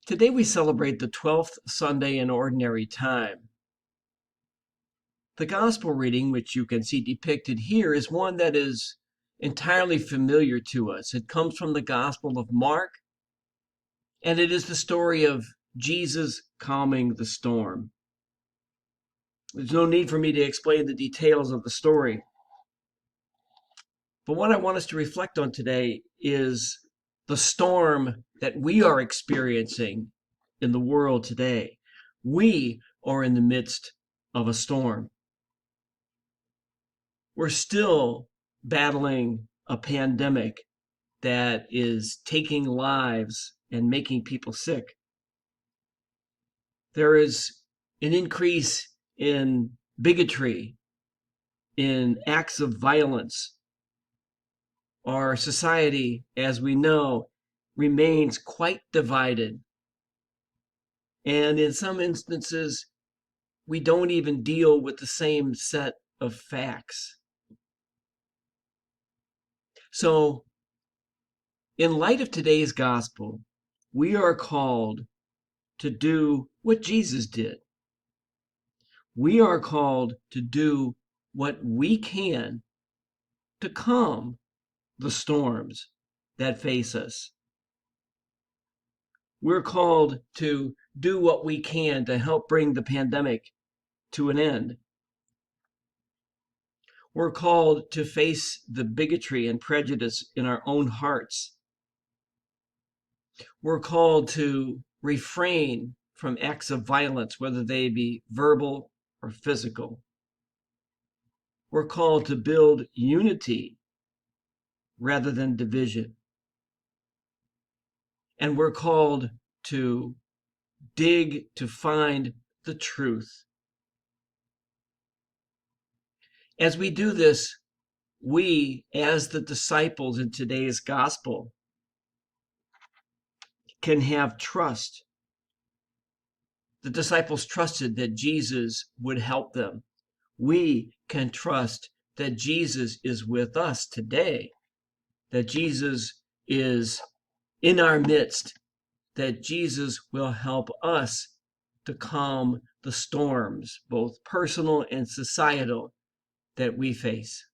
Today we celebrate the 12th Sunday in Ordinary Time. The Gospel reading, which you can see depicted here, is one that is entirely familiar to us. It comes from the Gospel of Mark, and it is the story of Jesus calming the storm. There's no need for me to explain the details of the story. But what I want us to reflect on today is the storm that we are experiencing in the world today. We are in the midst of a storm. We're still battling a pandemic that is taking lives and making people sick. There is an increase in bigotry, in acts of violence. Our society, as we know, remains quite divided. And in some instances, we don't even deal with the same set of facts. So, in light of today's gospel, we are called to do what Jesus did. We are called to do what we can to calm the storms that face us. We're called to do what we can to help bring the pandemic to an end. We're called to face the bigotry and prejudice in our own hearts. We're called to refrain from acts of violence, whether they be verbal or physical. We're called to build unity rather than division. And we're called to dig to find the truth. As we do this, we, as the disciples in today's gospel, can have trust. The disciples trusted that Jesus would help them. We can trust that Jesus is with us today, that Jesus is in our midst, that Jesus will help us to calm the storms, both personal and societal, that we face.